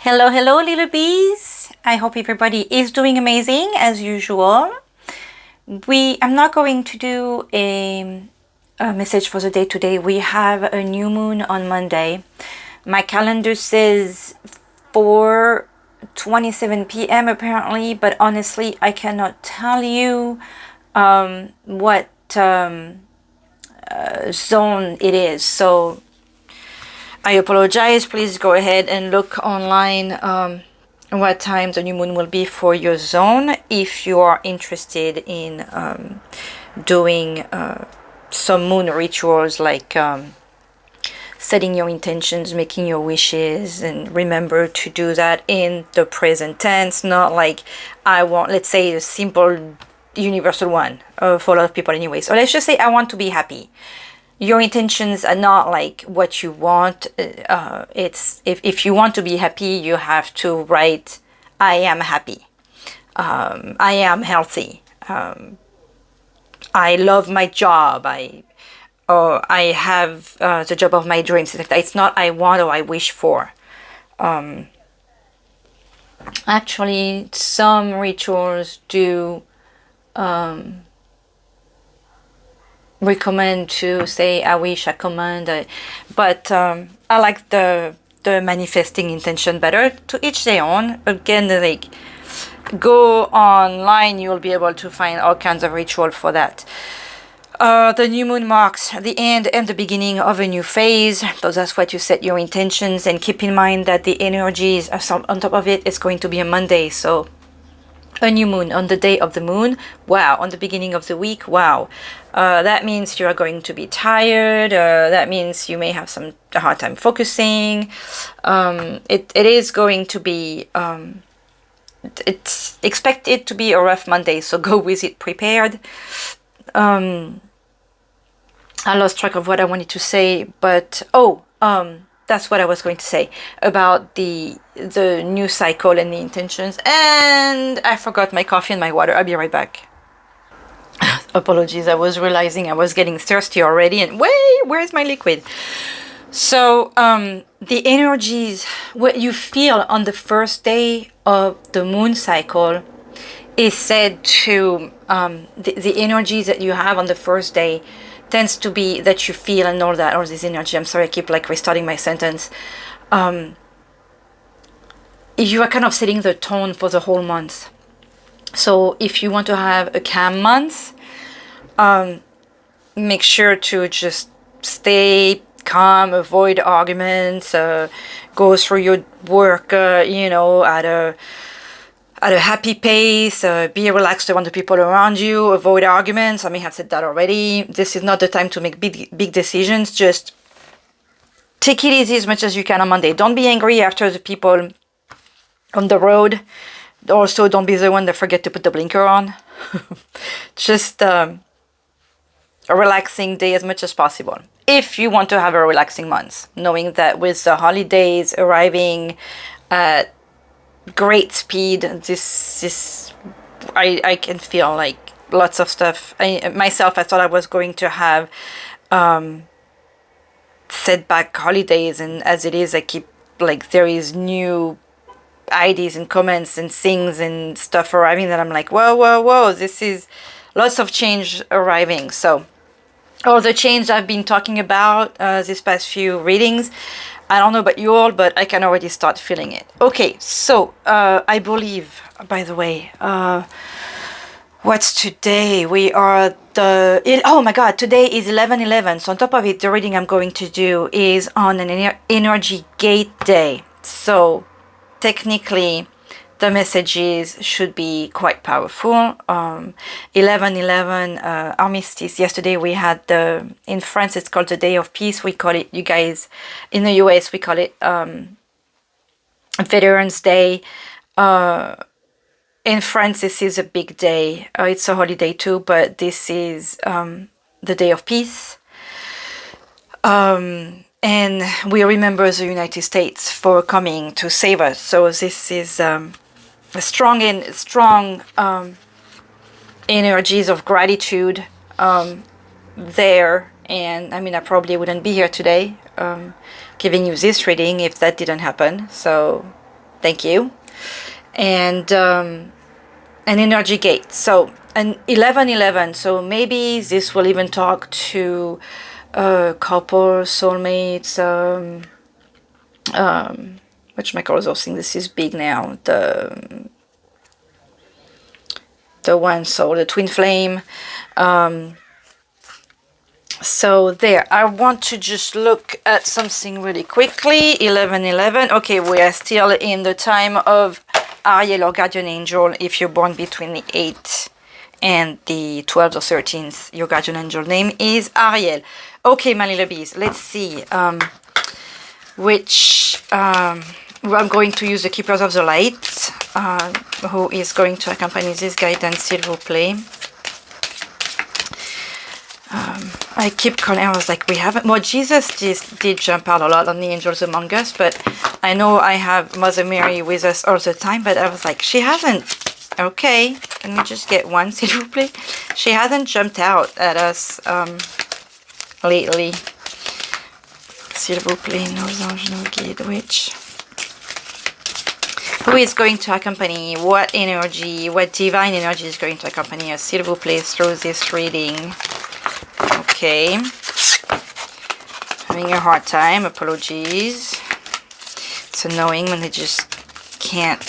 Hello, hello, little bees. I hope everybody is doing amazing as usual. I'm not going to do a message for the day today. We have a new moon on Monday. My calendar says 4:27 p.m. apparently, but honestly, I cannot tell you what zone it is. So I apologize. Please go ahead and look online what time the new moon will be for your zone if you are interested in doing some moon rituals like setting your intentions, making your wishes, and remember to do that in the present tense, not like I want, let's say, a simple universal one for a lot of people anyway. So let's just say I want to be happy. Your intentions are not like what you want. It's if you want to be happy, you have to write, I am happy. I am healthy. I love my job. I have the job of my dreams. It's not I want or I wish for. Actually, some rituals do recommend to say I wish, I command, but I like the manifesting intention better. To each their own. Again, like, go online, you'll be able to find all kinds of ritual for that. The new moon marks the end and the beginning of a new phase, so that's what you set your intentions, and keep in mind that the energies on top of it is going to be a Monday, so a new moon on the day of the moon, wow, on the beginning of the week, wow. That means you are going to be tired, that means you may have a hard time focusing. It is going to be, expect it to be a rough Monday, so go with it prepared. I lost track of what I wanted to say, but that's what I was going to say about the new cycle and the intentions. And I forgot my coffee and my water. I'll be right back. Apologies, I was realizing I was getting thirsty already, and where's my liquid? So the energies, what you feel on the first day of the moon cycle is said to the energies that you have on the first day tends to be that you feel and all that, all this energy. I'm sorry, I keep like restarting my sentence. You are kind of setting the tone for the whole month. So if you want to have a calm month, make sure to just stay calm, avoid arguments, go through your work, at a happy pace, be relaxed around the people around you, avoid arguments. I may have said that already. This is not the time to make big decisions. Just take it easy as much as you can on Monday. Don't be angry after the people on the road. Also, don't be the one that forget to put the blinker on. Just a relaxing day as much as possible. If you want to have a relaxing month, knowing that with the holidays arriving at great speed, I can feel like lots of stuff. I thought I was going to have setback holidays, and as it is, I keep like there is new ideas and comments and things and stuff arriving that I'm like, whoa, this is lots of change arriving. So all the change I've been talking about these past few readings, I don't know about you all, but I can already start feeling it. Okay, so I believe, by the way, what's today? We are oh my god, today is 11/11. So on top of it, the reading I'm going to do is on an energy gate day. So technically, the messages should be quite powerful. 11/11 armistice. Yesterday we had in France it's called the Day of Peace. We call it, you guys in the US we call it Veterans Day. In France this is a big day. It's a holiday too, but this is the Day of Peace. And we remember the United States for coming to save us. So this is strong energies of gratitude there. And I mean, I probably wouldn't be here today giving you this reading if that didn't happen. So Thank you. And an energy gate. So an 1111. So maybe this will even talk to couple, soulmates, whatchamacallit, those things. This is big now. The one soul, the twin flame. So there, I want to just look at something really quickly. 1111. Okay, we are still in the time of Ariel or Guardian Angel. If you're born between the 8th and the 12th or 13th, your Guardian Angel name is Ariel. Okay, my little bees, let's see which... I'm going to use the Keepers of the Light, who is going to accompany this guidance, s'il vous plaît. I keep calling, I was like, we haven't, well, Jesus did jump out a lot on the Angels Among Us, but I know I have Mother Mary with us all the time, but I was like, she hasn't, okay, can we just get one, s'il vous plaît? She hasn't jumped out at us lately. S'il vous plaît, nos anges, nos guides, which... Who is going to accompany, what energy, what divine energy is going to accompany us, s'il vous plaît, through this reading? Okay. Having a hard time, apologies. It's annoying when they just can't...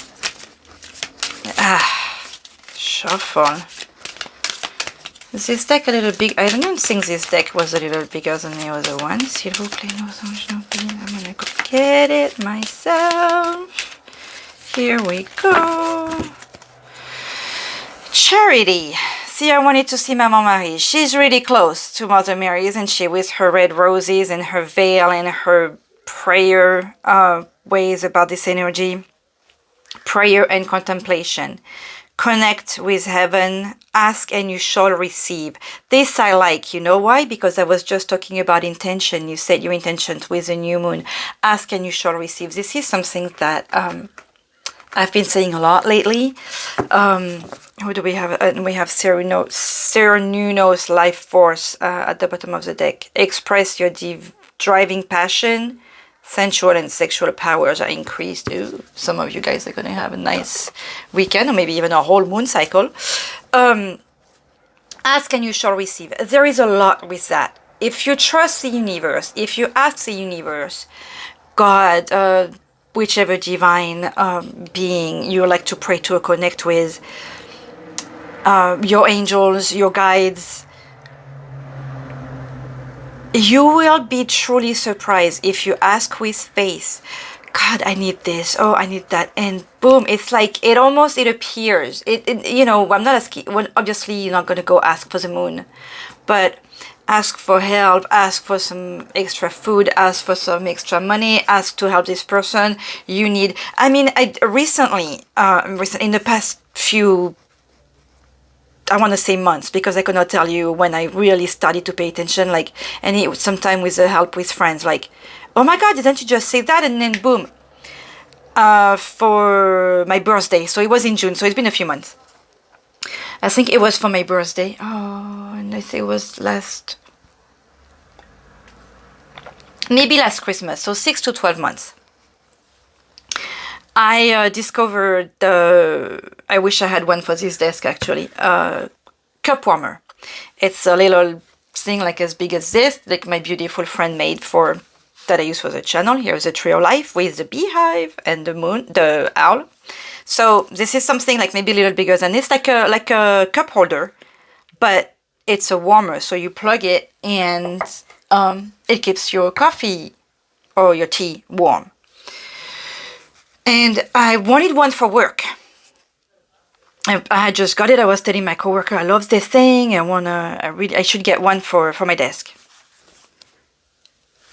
Shuffle. Is this deck a little big? I don't think this deck was a little bigger than the other one. S'il vous plaît, nos anges, nos guides. I'm gonna go get it myself. Here we go. Charity. See, I wanted to see Maman Marie. She's really close to Mother Mary, isn't she? With her red roses and her veil and her prayer ways about this energy. Prayer and contemplation. Connect with heaven. Ask and you shall receive. This I like. You know why? Because I was just talking about intention. You set your intentions with the new moon. Ask and you shall receive. This is something that... I've been saying a lot lately. Who do we have? We have Cernunno's life force at the bottom of the deck. Express your driving passion. Sensual and sexual powers are increased. Ooh, some of you guys are going to have a nice weekend, or maybe even a whole moon cycle. Ask and you shall receive. There is a lot with that. If you trust the universe, if you ask the universe, God, whichever divine being you like to pray to or connect with, your angels, your guides, you will be truly surprised if you ask with faith. God, I need this. Oh, I need that. And boom, it's like it appears. You know, I'm not asking. Well, obviously, you're not going to go ask for the moon, but ask for help, ask for some extra food, ask for some extra money, ask to help this person. You need, I mean, I recently, in the past few, I want to say months, because I cannot tell you when I really started to pay attention, like, and sometime with the help with friends, like, oh my God, didn't you just say that? And then boom, for my birthday. So it was in June, so it's been a few months. I think it was for my birthday. Oh, and I think it was maybe last Christmas. So 6 to 12 months. I discovered I wish I had one for this desk actually. Cup warmer. It's a little thing like as big as this, like my beautiful friend made that I use for the channel. Here's a tree of life with the beehive and the moon, the owl. So this is something like maybe a little bigger than this, like a cup holder, but it's a warmer. So you plug it and it keeps your coffee or your tea warm. And I wanted one for work. I just got it. I was telling my coworker, I love this thing. I should get one for my desk.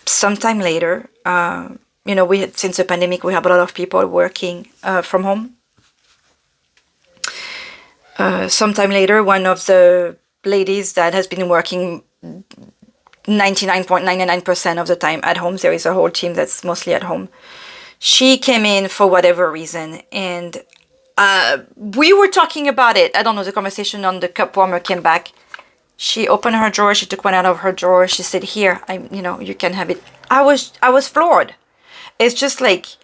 Sometime later, you know, since the pandemic, we have a lot of people working from home. Sometime later, one of the ladies that has been working 99.99% of the time at home, there is a whole team that's mostly at home. She came in for whatever reason, and we were talking about it. I don't know, the conversation on the cup warmer came back. She opened her drawer. She took one out of her drawer. She said, "Here, you can have it." I was floored. It's just like,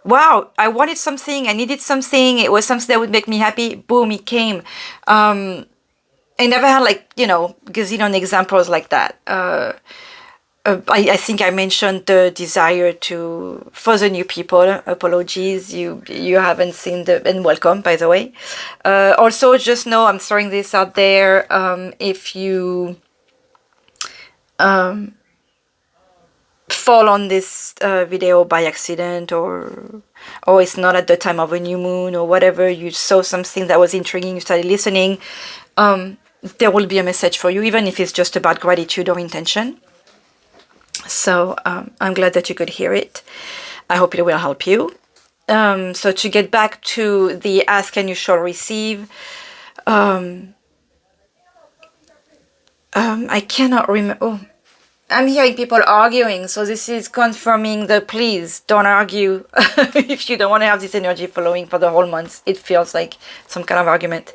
wow, I wanted something, I needed something, it was something that would make me happy, boom, it came. I never had like, you know, gazillion examples like that. I think I mentioned the desire to, for the new people, apologies, you haven't seen the, and welcome, by the way. Also, just know, I'm throwing this out there, if you fall on this video by accident, or it's not at the time of a new moon, or whatever, you saw something that was intriguing, you started listening, there will be a message for you, even if it's just about gratitude or intention. So I'm glad that you could hear it. I hope it will help you. So to get back to the ask and you shall receive, I cannot remember. Oh, I'm hearing people arguing, so this is confirming the please don't argue if you don't want to have this energy following for the whole month. It feels like some kind of argument.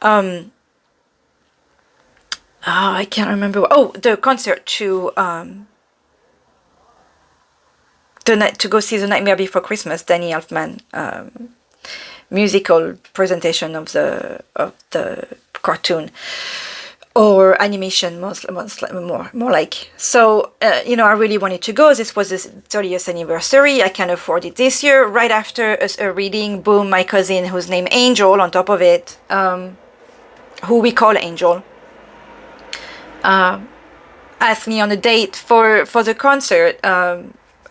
I can't remember. Oh, the concert to to go see The Nightmare Before Christmas, Danny Elfman musical presentation of the cartoon, or animation, more like. So you know, I really wanted to go. This was the 30th anniversary. I can afford it this year. Right after a reading, boom, my cousin, who's named Angel on top of it, who we call Angel, asked me on a date for the concert.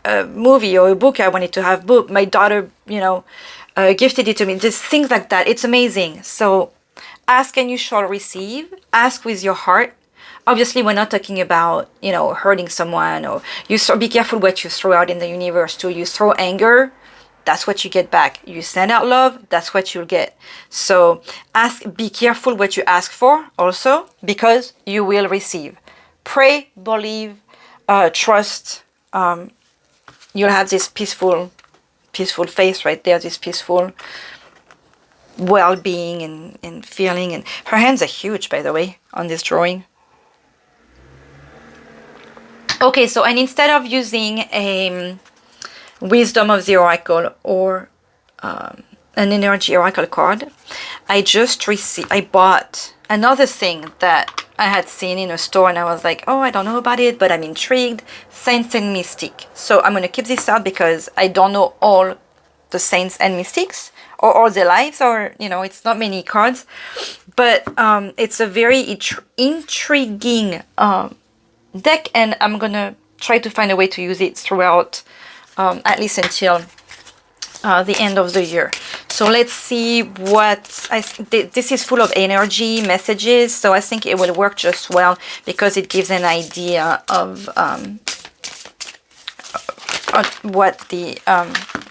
A movie or a book I wanted to have booked. My daughter, you know, gifted it to me. Just things like that. It's amazing. So ask and you shall receive. Ask with your heart. Obviously, we're not talking about, you know, hurting someone, or be careful what you throw out in the universe too. You throw anger, that's what you get back. You send out love, that's what you'll get. So be careful what you ask for also, because you will receive. Pray, believe, trust. You'll have this peaceful face right there, this peaceful well-being and feeling. And her hands are huge, by the way, on this drawing. Okay, so, and instead of using a Wisdom of the Oracle or an Energy Oracle card, I bought another thing that I had seen in a store, and I was like, oh, I don't know about it, but I'm intrigued. Saints and Mystic. So I'm going to keep this out because I don't know all the Saints and Mystics or all their lives, or, you know, it's not many cards. But it's a very intriguing deck, and I'm going to try to find a way to use it throughout, at least until the end of the year. So let's see what this is full of energy messages, so I think it will work just well because it gives an idea of what the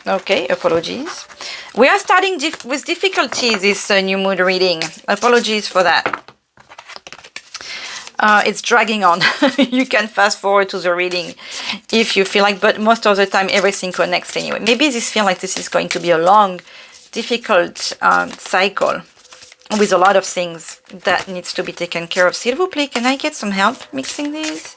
okay, apologies, we are starting with difficulties this new mood reading. Apologies for that. It's dragging on. You can fast forward to the reading if you feel like, but most of the time everything connects anyway. Maybe this feels like this is going to be a long, difficult cycle with a lot of things that needs to be taken care of. S'il vous plaît, can I get some help mixing these?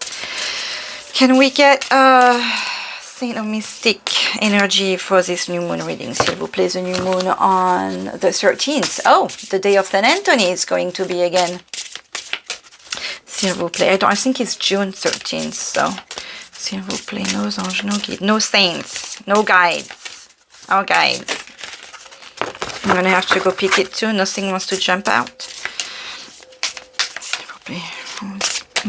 Can we get Saint of Mystic energy for this new moon reading? S'il vous plaît, the new moon on the 13th. Oh, the day of St. Anthony is going to be again. S'il vous plaît. I think it's June 13th, so s'il vous plaît, no anges, no guides, no saints, no guides. Our guides. I'm gonna have to go pick it too. Nothing wants to jump out. S'il vous plaît.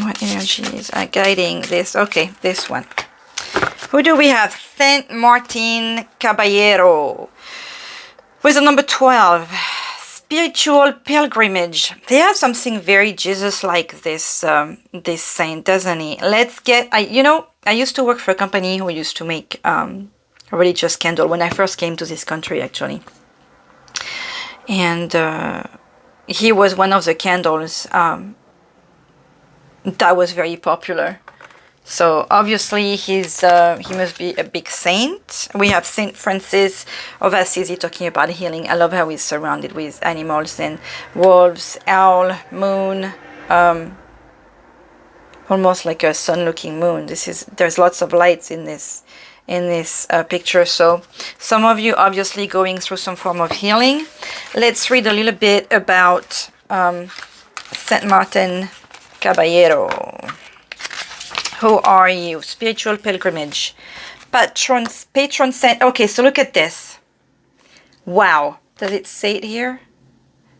What energies are guiding this? Okay, this one. Who do we have? Saint Martin Caballero with the number 12. Spiritual pilgrimage. They have something very Jesus-like, this this saint, doesn't he? Let's get. I used to work for a company who used to make a religious candle when I first came to this country, actually. And he was one of the candles that was very popular. So obviously he must be a big saint. We have Saint Francis of Assisi talking about healing. I love how he's surrounded with animals and wolves, owl, moon, almost like a sun-looking moon. There's lots of lights in this in this picture. So some of you obviously going through some form of healing. Let's read a little bit about Saint Martin Caballero. Who are you? Spiritual pilgrimage. Patron saint. Okay, so look at this. Wow. Does it say it here?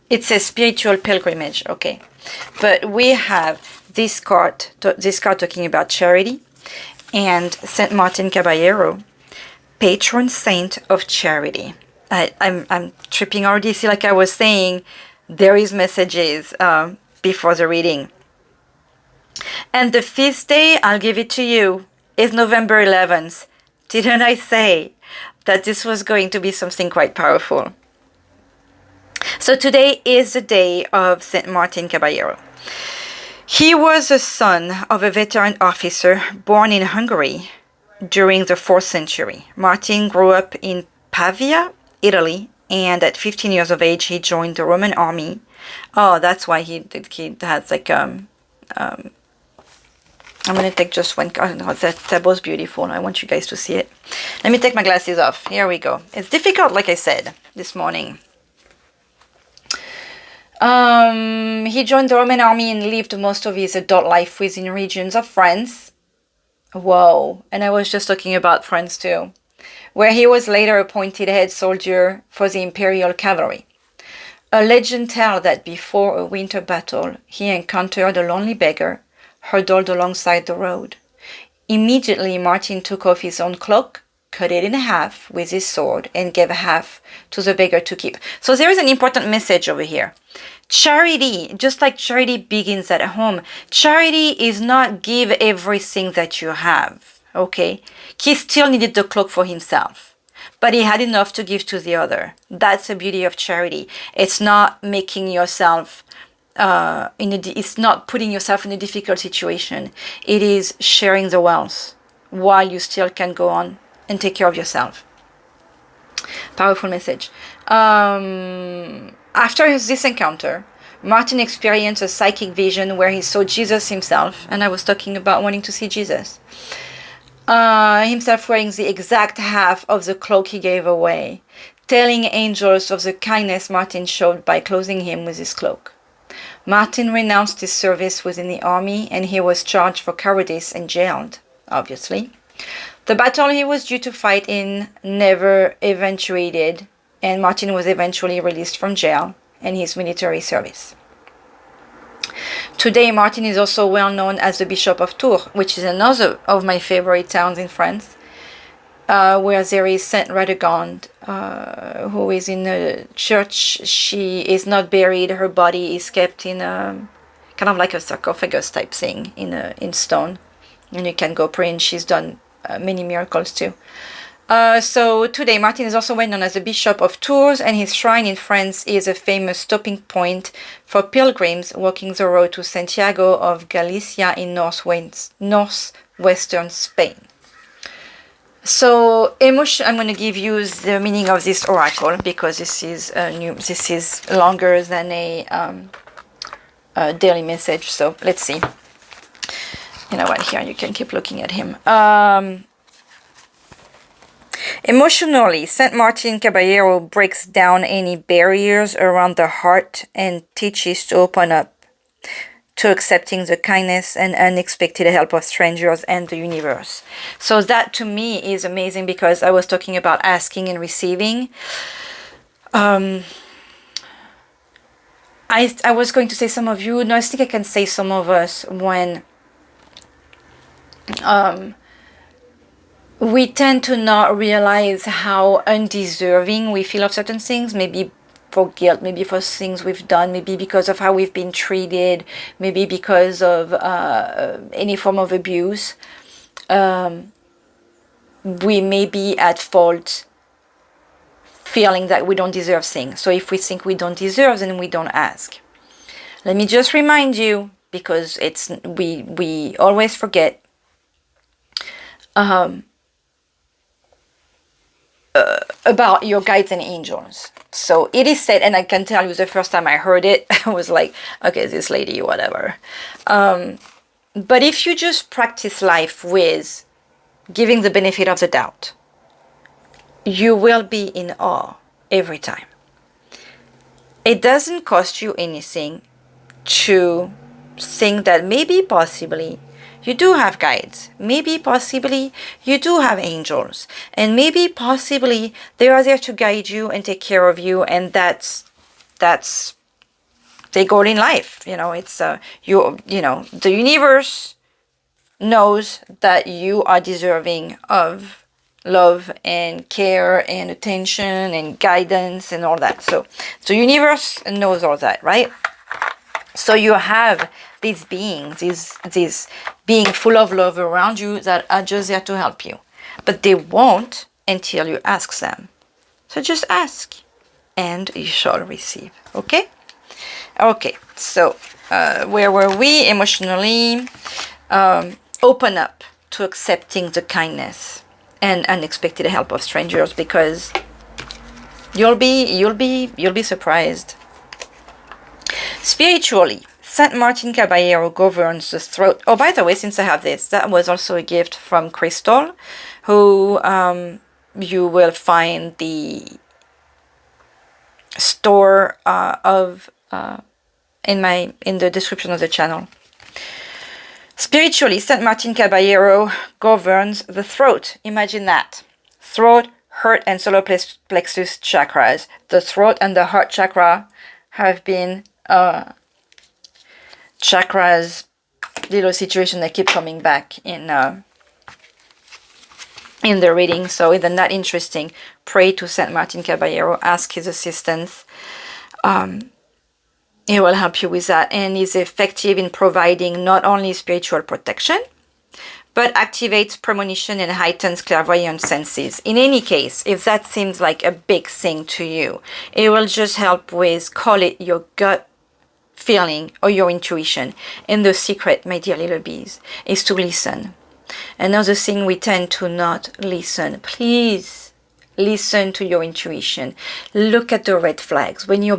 It says spiritual pilgrimage. Okay. But we have this card talking about charity. And Saint Martin Caballero, patron saint of charity. I'm tripping already. See, like I was saying, there is messages before the reading. And the feast day, I'll give it to you, is November 11th. Didn't I say that this was going to be something quite powerful? So today is the day of Saint Martin Caballero. He was the son of a veteran officer born in Hungary during the 4th century. Martin grew up in Pavia, Italy, and at 15 years of age, he joined the Roman army. Oh, that's why he has like I'm going to take just one. Oh, no, that was beautiful. I want you guys to see it. Let me take my glasses off. Here we go. It's difficult, like I said, this morning. He joined the Roman army and lived most of his adult life within regions of France. Whoa. And I was just talking about France too. Where he was later appointed head soldier for the Imperial Cavalry. A legend tells that before a winter battle, he encountered a lonely beggar huddled alongside the road. Immediately, Martin took off his own cloak, cut it in half with his sword, and gave half to the beggar to keep. So there is an important message over here. Charity, just like charity begins at home, charity is not give everything that you have, okay? He still needed the cloak for himself, but he had enough to give to the other. That's the beauty of charity. It's not making yourself it's not putting yourself in a difficult situation. It is sharing the wealth while you still can go on and take care of yourself. Powerful message. After this encounter, Martin experienced a psychic vision where he saw Jesus himself, and I was talking about wanting to see Jesus. Himself wearing the exact half of the cloak he gave away, telling angels of the kindness Martin showed by clothing him with his cloak. Martin renounced his service within the army, and he was charged for cowardice and jailed, obviously. The battle he was due to fight in never eventuated, and Martin was eventually released from jail and his military service. Today, Martin is also well known as the Bishop of Tours, which is another of my favorite towns in France, where there is Saint Radegonde, who is in a church. She is not buried. Her body is kept in a kind of like a sarcophagus type thing in stone, and you can go pray. And she's done many miracles too. So today, Martin is also well known as the Bishop of Tours, and his shrine in France is a famous stopping point for pilgrims walking the road to Santiago of Galicia in northwestern Spain. So emotion. I'm going to give you the meaning of this oracle because this is This is longer than a daily message. So let's see. You know what? Here you can keep looking at him. Emotionally, Saint Martin Caballero breaks down any barriers around the heart and teaches to open up to accepting the kindness and unexpected help of strangers and the universe. So that to me is amazing because I was talking about asking and receiving. I was going to say some of you, no, I think I can say some of us when we tend to not realize how undeserving we feel of certain things, maybe for guilt, maybe for things we've done, maybe because of how we've been treated, maybe because of any form of abuse. We may be at fault feeling that we don't deserve things. So if we think we don't deserve, then we don't ask. Let me just remind you, because we always forget, about your guides and angels. So it is said, and I can tell you the first time I heard it, I was like, okay, this lady, whatever. But if you just practice life with giving the benefit of the doubt, you will be in awe every time. It doesn't cost you anything to think that maybe possibly you do have guides, maybe possibly you do have angels, and maybe possibly they are there to guide you and take care of you, and that's their goal in life. It's the universe knows that you are deserving of love and care and attention and guidance and all that. So the universe knows all that, right? So you have these beings, these being full of love around you that are just there to help you. But they won't until you ask them. So just ask and you shall receive. Okay? Okay, so where were we? Emotionally, open up to accepting the kindness and unexpected help of strangers, because you'll be surprised. Spiritually, Saint Martin Caballero governs the throat. Oh, by the way, since I have this, that was also a gift from Crystal, who you will find the store of in the description of the channel. Spiritually, Saint Martin Caballero governs the throat. Imagine that. Throat, heart, and solar plexus chakras. The throat and the heart chakra have been chakras, little situation that keep coming back in the reading. So isn't that interesting? Pray to Saint Martin Caballero, ask his assistance. He will help you with that, and is effective in providing not only spiritual protection, but activates premonition and heightens clairvoyant senses. In any case, if that seems like a big thing to you, it will just help with, call it your gut feeling or your intuition. And the secret, my dear little bees, is to listen. Another thing, we tend to not listen. Please listen to your intuition. Look at the red flags. When your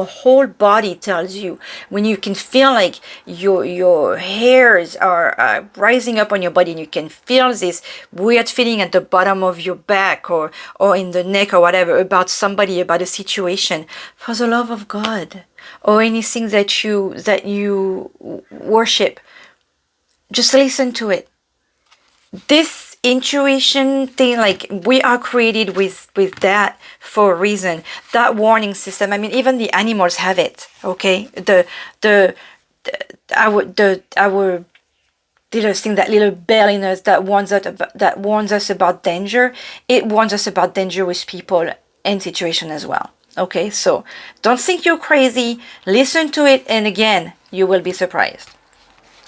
whole body tells you, when you can feel like your hairs are rising up on your body, and you can feel this weird feeling at the bottom of your back or in the neck or whatever, about somebody, about a situation, for the love of God, or anything that you worship, just listen to it. This intuition thing, like, we are created with that for a reason. That warning system, I mean, even the animals have it. Okay, our little thing, that little bell in us that warns us about danger. It warns us about danger with people and situation as well. Okay, so don't think you're crazy. Listen to it, and again, you will be surprised.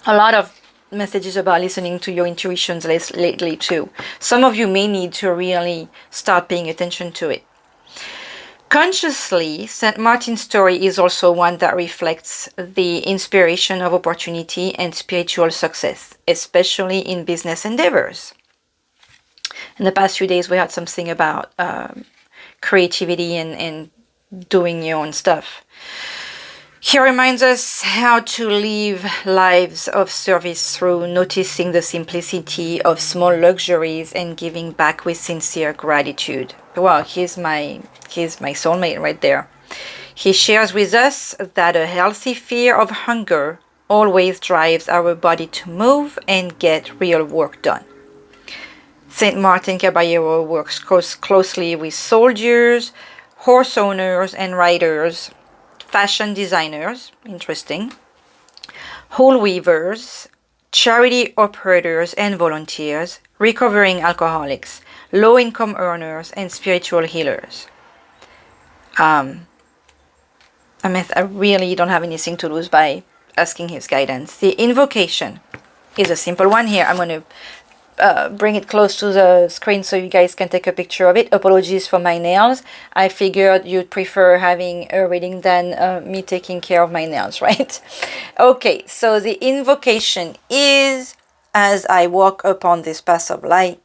A lot of messages about listening to your intuitions lately too. Some of you may need to really start paying attention to it. Consciously, Saint Martin's story is also one that reflects the inspiration of opportunity and spiritual success, especially in business endeavors. In the past few days, we had something about creativity and doing your own stuff. He reminds us how to live lives of service through noticing the simplicity of small luxuries and giving back with sincere gratitude. Wow, he's my soulmate right there. He shares with us that a healthy fear of hunger always drives our body to move and get real work done. Saint Martin Caballero works closely with soldiers, horse owners and riders, fashion designers, interesting, wool weavers, charity operators and volunteers, recovering alcoholics, low-income earners, and spiritual healers. I really don't have anything to lose by asking his guidance. The invocation is a simple one here. I'm going to bring it close to the screen so you guys can take a picture of it. Apologies for my nails. I figured you'd prefer having a reading than me taking care of my nails, right? Okay, so the invocation is, as I walk upon this path of light,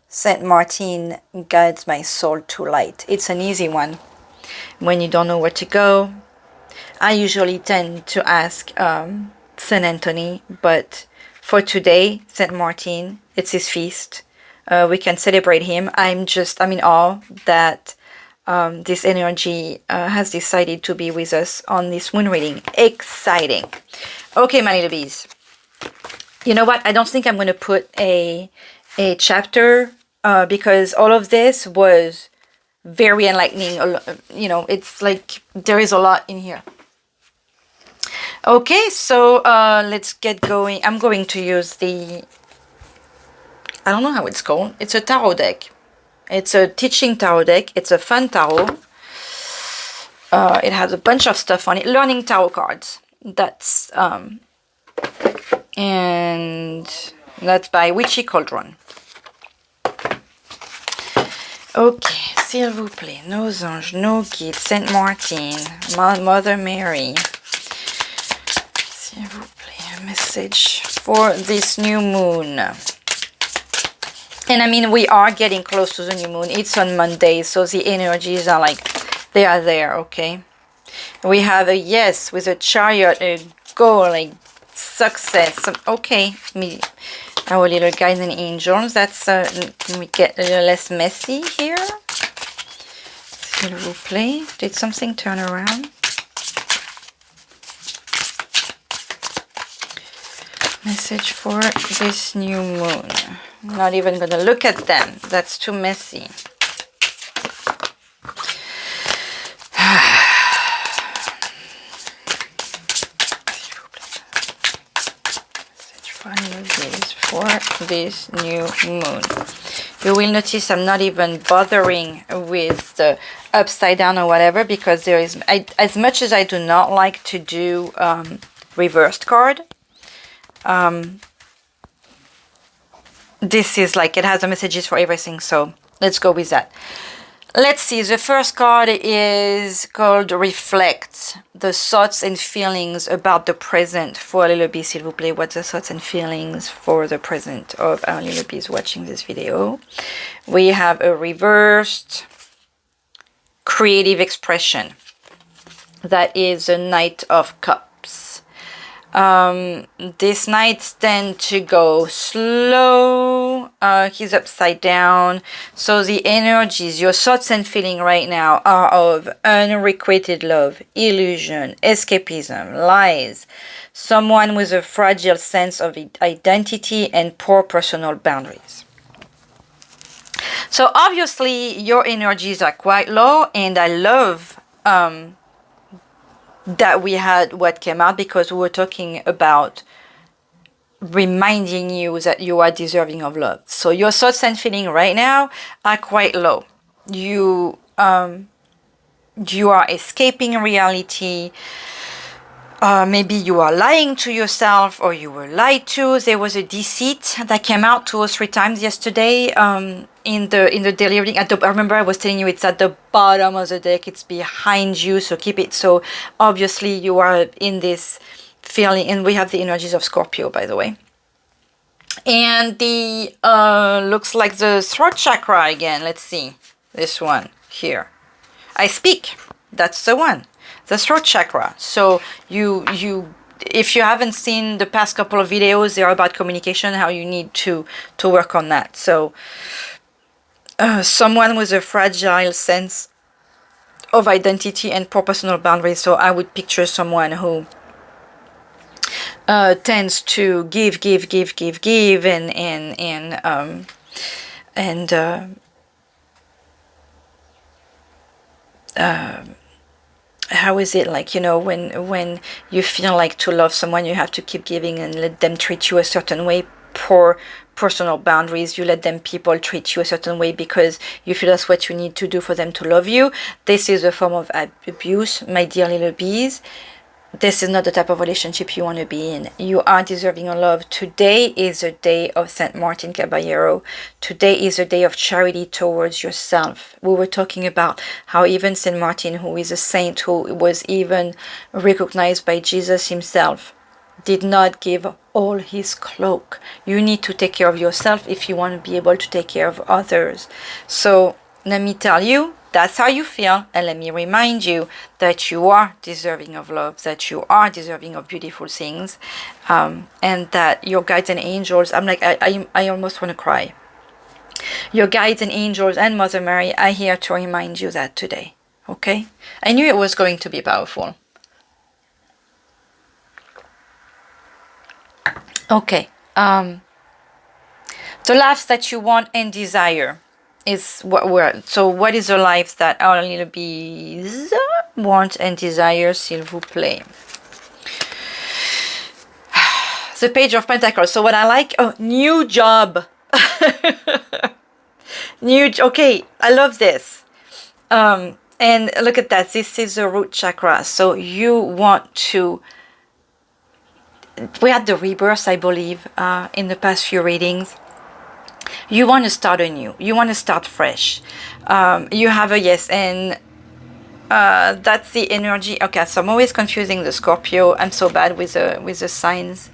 Saint Martin guides my soul to light. It's an easy one. When you don't know where to go, I usually tend to ask Saint Anthony, but for today, Saint Martin. It's his feast. We can celebrate him. I'm in awe that this energy has decided to be with us on this moon reading. Exciting. Okay, my little bees. You know what? I don't think I'm going to put a chapter because all of this was very enlightening. You know, it's like there is a lot in here. Okay, so let's get going. I'm going to use the, I don't know how it's called. It's a tarot deck. It's a teaching tarot deck. It's a fun tarot. It has a bunch of stuff on it. Learning tarot cards. That's and that's by Witchy Cauldron. Okay, s'il vous plaît, nos anges, nos guides, Saint Martin, Mother Mary. S'il vous plaît, a message for this new moon. And I mean, we are getting close to the new moon. It's on Monday, so the energies are like, they are there, okay? We have a yes with a chariot, a goal, like success. Okay, our little guardian angels. That's can we get a little less messy here? S'il vous plaît. Did something turn around? Message for this new moon. I'm not even gonna look at them. That's too messy. For this new moon, you will notice I'm not even bothering with the upside down or whatever, because there is, as much as I do not like to do reversed card, this is like, it has the messages for everything, so let's go with that. Let's see, the first card is called Reflect. The thoughts and feelings about the present for a little bit, s'il vous plaît. What's the thoughts and feelings for the present of our little bees watching this video? We have a reversed creative expression. That is a Knight of Cups. This knights tend to go slow. He's upside down. So the energies, your thoughts and feeling right now are of unrequited love, illusion, escapism, lies, someone with a fragile sense of identity and poor personal boundaries. So obviously your energies are quite low, and I love that we had what came out, because we were talking about reminding you that you are deserving of love. So your thoughts and feeling right now are quite low. You are escaping reality. Maybe you are lying to yourself, or you were lied to. There was a deceit that came out 2 or 3 times yesterday in the daily reading. I remember I was telling you it's at the bottom of the deck. It's behind you, so keep it. So obviously you are in this feeling, and we have the energies of Scorpio, by the way. And the looks like the throat chakra again. Let's see this one here. I speak. That's the one. The throat chakra. So you if you haven't seen the past couple of videos, they're about communication, how you need to work on that. So someone with a fragile sense of identity and poor personal boundaries. So I would picture someone who tends to give how is it, like, you know, when you feel like to love someone, you have to keep giving and let them treat you a certain way. Poor personal boundaries, you let them people treat you a certain way because you feel that's what you need to do for them to love you. This is a form of abuse, my dear little bees. This is not the type of relationship you want to be in. You are deserving of love. Today is a day of Saint Martin Caballero. Today is a day of charity towards yourself. We were talking about how even Saint Martin, who is a saint, who was even recognized by Jesus himself, did not give all his cloak. You need to take care of yourself if you want to be able to take care of others. So let me tell you, that's how you feel, and let me remind you that you are deserving of love, that you are deserving of beautiful things, and that your guides and angels, I'm like, I almost want to cry. Your guides and angels and Mother Mary are here to remind you that today. Okay? I knew it was going to be powerful. Okay. The lives that you want and desire is what we're... So what is the life that our little bees want and desire, s'il vous plaît? The Page of Pentacles. So what I like... Oh, new job. Okay, I love this. And look at that. This is the root chakra. So you want to... We had the rebirth, I believe, in the past few readings. You want to start anew. You want to start fresh. You have a yes, and that's the energy. Okay, so I'm always confusing the Scorpio. I'm so bad with the signs.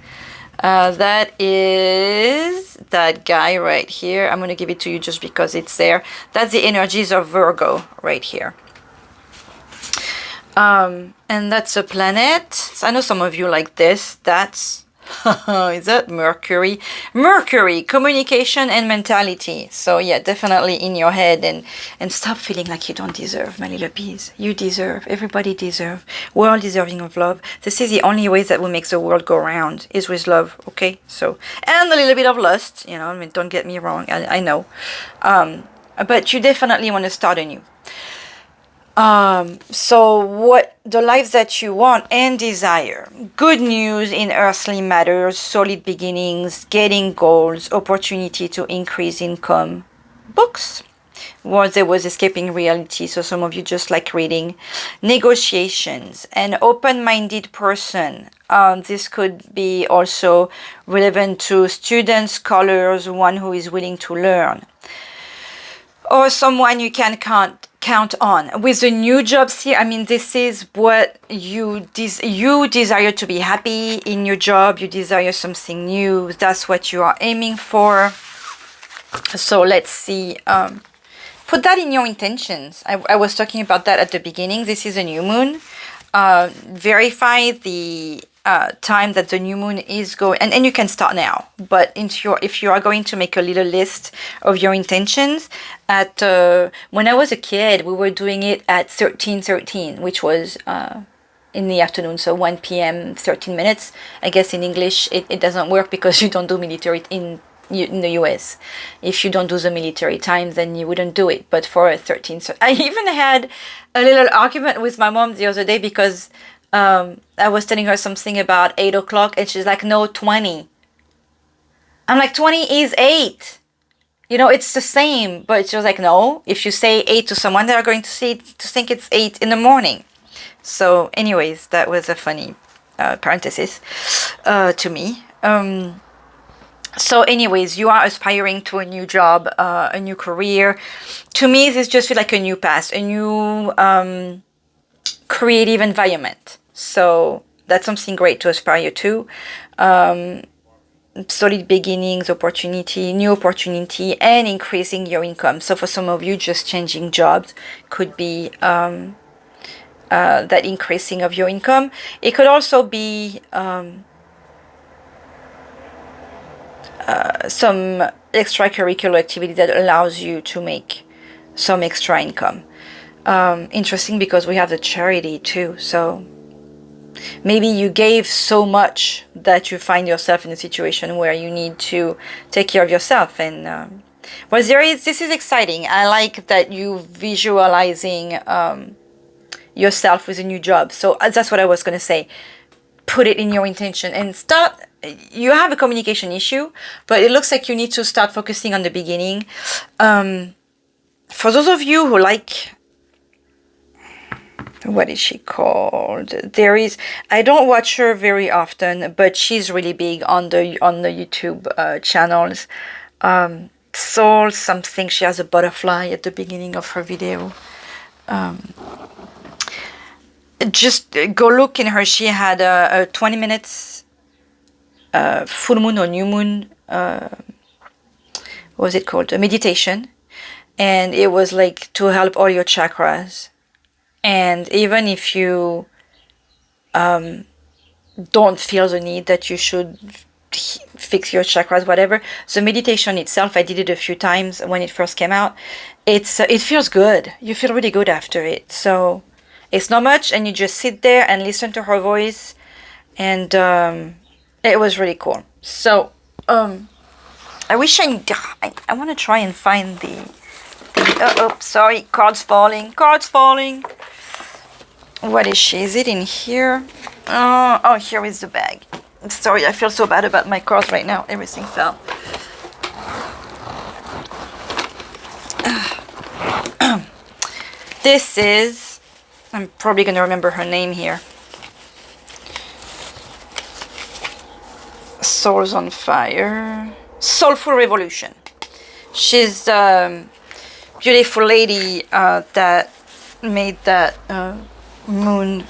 That is that guy right here. I'm going to give it to you just because it's there. That's the energies of Virgo right here. And that's a planet. So I know some of you like this. That's is that Mercury? Mercury, communication and mentality. So yeah, definitely in your head, and stop feeling like you don't deserve, my little bees. You deserve. Everybody deserve. We're all deserving of love. This is the only way that will make the world go round, is with love. Okay, so, and a little bit of lust. You know, I mean, don't get me wrong. I know, but you definitely want to start anew. So what the life that you want and desire: good news in earthly matters, solid beginnings, getting goals, opportunity to increase income, books. Well, there was escaping reality, so some of you just like reading. Negotiations, an open-minded person. This could be also relevant to students, scholars, one who is willing to learn, or someone you can count on. With the new jobs here, I mean, this is what you desire, to be happy in your job. You desire something new. That's what you are aiming for. So let's see. Put that in your intentions. I was talking about that at the beginning. This is a new moon. Verify the time that the new moon is going, and you can start now, but if you are going to make a little list of your intentions, at when I was a kid, we were doing it at 13:13, which was in the afternoon, so 1 p.m. 13 minutes. I guess in English it doesn't work because you don't do military in the US. If you don't do the military time, then you wouldn't do it. But for a 13, so I even had a little argument with my mom the other day because I was telling her something about 8 o'clock, and she's like, no, 20. I'm like, 20 is 8. You know, it's the same. But she was like, no, if you say 8 to someone, they're going to think it's 8 in the morning. So anyways, that was a funny parenthesis to me. So anyways, you are aspiring to a new job, a new career. To me, this just feels like a new path, a new creative environment. So that's something great to aspire to. Solid beginnings, new opportunity, and increasing your income. So for some of you, just changing jobs could be that increasing of your income. It could also be some extracurricular activity that allows you to make some extra income. Interesting, because we have the charity too. So maybe you gave so much that you find yourself in a situation where you need to take care of yourself. And well, this is exciting. I like that you visualizing yourself with a new job. So that's what I was going to say. Put it in your intention and start. You have a communication issue, but it looks like you need to start focusing on the beginning. For those of you who like, what is she called? I don't watch her very often, but she's really big on the YouTube channels. Soul something. She has a butterfly at the beginning of her video. Just go look in her. She had a 20 minutes full moon or new moon. What was it called? A meditation. and it was like to help all your chakras. And even if you don't feel the need that you should fix your chakras, whatever, the meditation itself, I did it a few times when it first came out. It feels good. You feel really good after it. So it's not much, and you just sit there and listen to her voice, and it was really cool. So I wish I want to try and find the oh, sorry, cards falling. What is she? Is it in here? Oh, here is the bag. I'm sorry, I feel so bad about my cards right now. Everything fell. This is, I'm probably going to remember her name here. Souls on Fire. Soulful Revolution. She's a beautiful lady that made that moon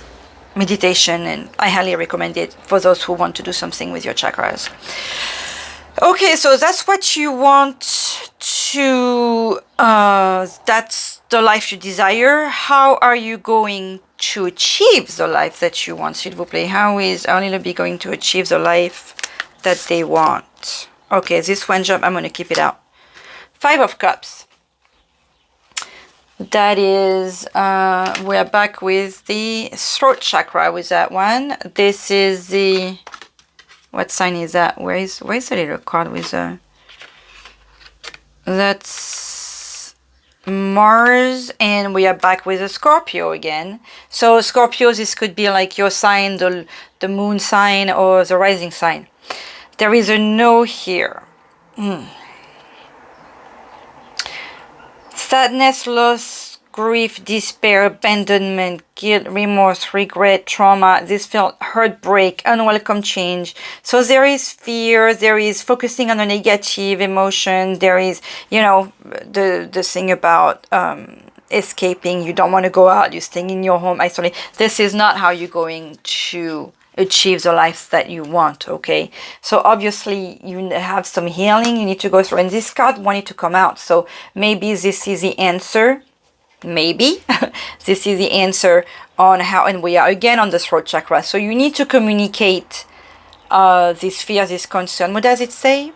meditation, and I highly recommend it for those who want to do something with your chakras. Okay, so that's what you want to, that's the life you desire. How are you going to achieve the life that you want, s'il vous plaît? How is Ariel going to achieve the life that they want? Okay, this one job, I'm going to keep it out. 5 of Cups. That is, we're back with the throat chakra with that one. This is the, what sign is that? Where's the little card with the, that's Mars, and we are back with a Scorpio again. So Scorpios, this could be like your sign, the moon sign, or the rising sign. There is a no here. Sadness, loss, grief, despair, abandonment, guilt, remorse, regret, trauma. This felt heartbreak, unwelcome change. So there is fear, there is focusing on a negative emotion, there is, you know, the thing about escaping. You don't want to go out, you're staying in your home, isolated. This is not how you're going to achieve the life that you want, okay? So obviously you have some healing you need to go through, and this card wanted to come out, so maybe this is the answer. Maybe this is the answer on how, and we are again on the throat chakra. So you need to communicate this fear, this concern. What does it say?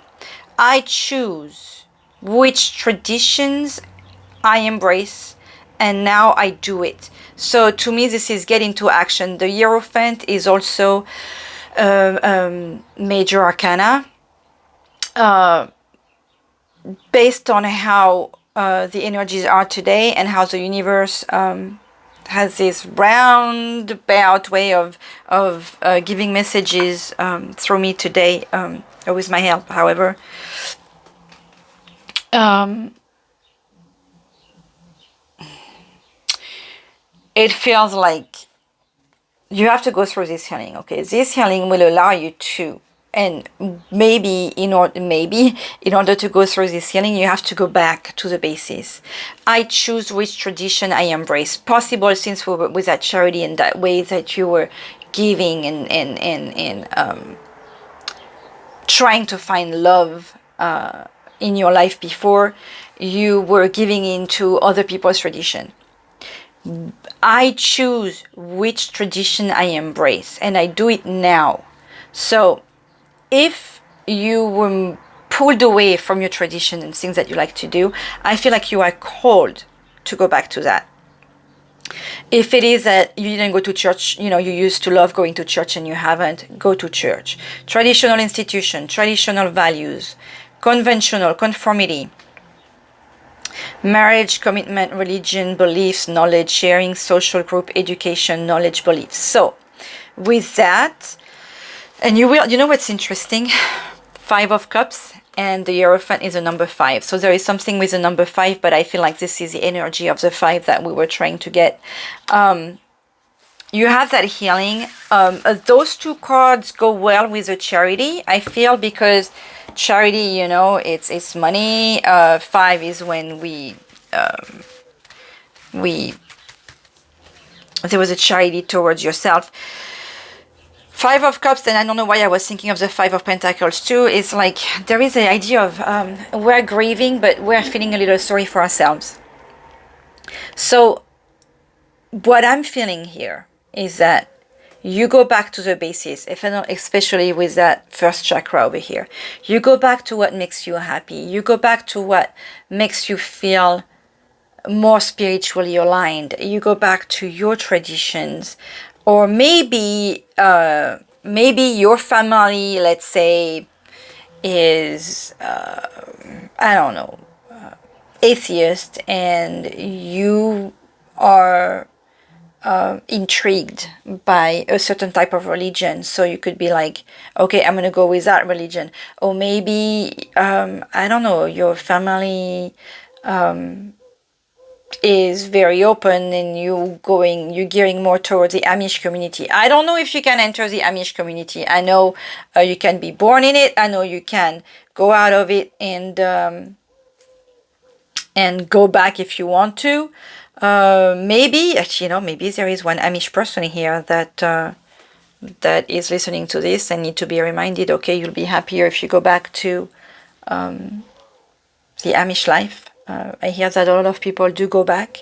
I choose which traditions I embrace, and now I do it. So to me, this is get into action. The Hierophant is also major arcana. Based on how the energies are today, and how the universe has this roundabout way of giving messages through me today, with my help, however. It feels like you have to go through this healing, okay? This healing will allow you to, and maybe in order to go through this healing, you have to go back to the basis. I choose which tradition I embrace. Possible, since we were with that charity and that way that you were giving and trying to find love in your life before, you were giving into other people's tradition. I choose which tradition I embrace, and I do it now. So if you were pulled away from your tradition and things that you like to do, I feel like you are called to go back to that. If it is that you didn't go to church, you know, you used to love going to church and you haven't, go to church. Traditional institution, traditional values, conventional, conformity, marriage, commitment, religion, beliefs, knowledge, sharing, social group, education, knowledge, beliefs. So with that, and you know what's interesting? 5 of Cups, and the Hierophant is a number 5. So there is something with the number 5, but I feel like this is the energy of the 5 that we were trying to get. You have that healing. Those 2 cards go well with the charity, I feel, because charity, you know, it's money. 5 is when there was a charity towards yourself. Five of Cups, and I don't know why I was thinking of the Five of Pentacles too. It's like there is the idea of we're grieving, but we're feeling a little sorry for ourselves. So what I'm feeling here is that you go back to the basis, especially with that first chakra over here. You go back to what makes you happy. You go back to what makes you feel more spiritually aligned. You go back to your traditions, or maybe your family, let's say, is I don't know, atheist, and you are intrigued by a certain type of religion, so you could be like, okay, I'm gonna go with that religion. Or maybe I don't know, your family is very open and you're gearing more towards the Amish community. I don't know if you can enter the Amish community. I know you can be born in it. I know you can go out of it and go back if you want to. Maybe, actually, maybe there is one Amish person here that is listening to this and need to be reminded, okay, you'll be happier if you go back to the Amish life. I hear that a lot of people do go back.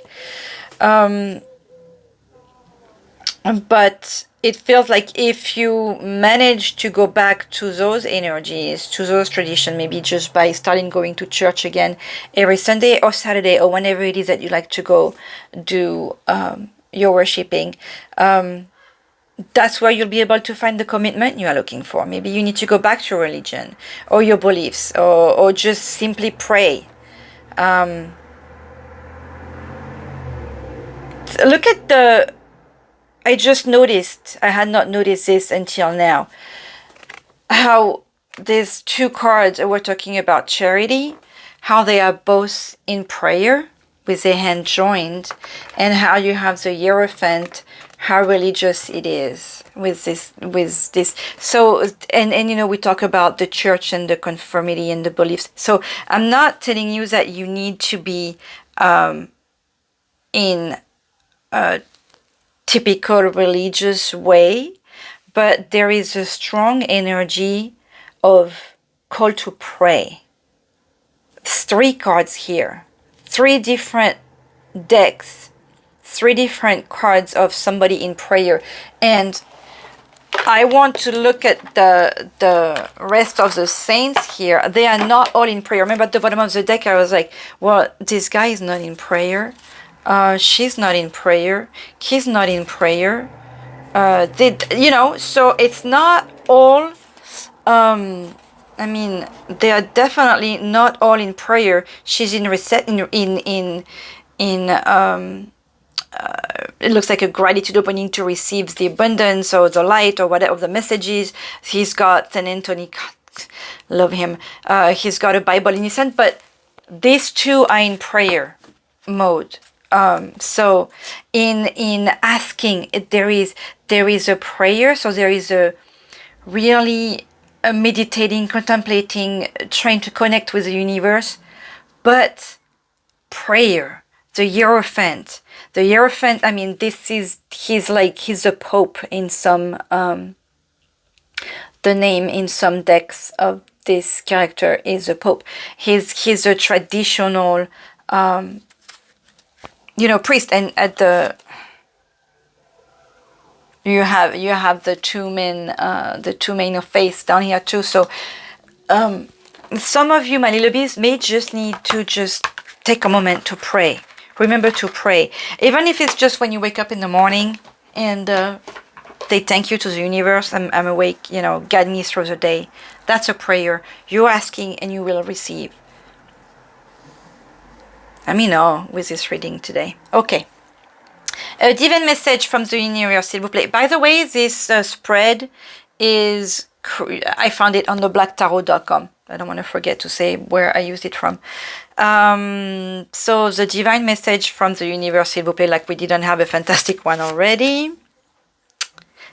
But it feels like if you manage to go back to those energies, to those traditions, maybe just by starting going to church again every Sunday or Saturday or whenever it is that you like to go do your worshipping, that's where you'll be able to find the commitment you are looking for. Maybe you need to go back to your religion or your beliefs, or just simply pray. Look at I just noticed, I had not noticed this until now, how these two cards we're talking about charity, how they are both in prayer with their hand joined, and how you have the Hierophant, how religious it is with this. So, and we talk about the church and the conformity and the beliefs. So I'm not telling you that you need to be in a typical religious way, but there is a strong energy of call to pray. It's 3 cards here, 3 different decks, 3 different cards of somebody in prayer. And I want to look at the rest of the saints here. They are not all in prayer. Remember at the bottom of the deck I was like, well, this guy is not in prayer. She's not in prayer. He's not in prayer. So it's not all. They are definitely not all in prayer. She's in reset it looks like a gratitude opening to receive the abundance or the light or whatever the messages. He's got St. Anthony, God, love him. He's got a Bible in his hand, but these two are in prayer mode. So in asking, there is a prayer. So there is a really meditating, contemplating, trying to connect with the universe, but prayer. The Hierophant. The Hierophant, he's a pope in some, the name in some decks of this character is a pope. He's a traditional, priest, and at you have the two men of faith down here too. So, some of you, my little bees, may just need to just take a moment to pray. Remember to pray, even if it's just when you wake up in the morning and they thank you to the universe. I'm awake, guide me through the day. That's a prayer. You're asking and you will receive. Let me know with this reading today. Okay. A divine message from the universe, s'il vous plaît. By the way, this spread is, I found it on the blacktarot.com. I don't want to forget to say where I used it from. So the divine message from the universe, s'il vous plaît, like we didn't have a fantastic one already.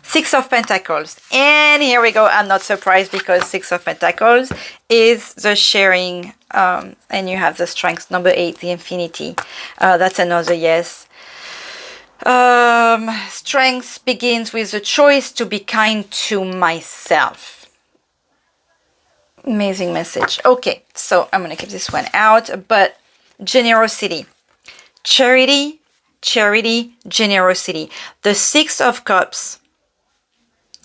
6 of Pentacles. And here we go. I'm not surprised because 6 of Pentacles is the sharing. And you have the strength. Number 8, the infinity. That's another yes. Strength begins with the choice to be kind to myself. Amazing message. Okay, so I'm gonna keep this one out, but generosity, charity, generosity. The Six of Cups,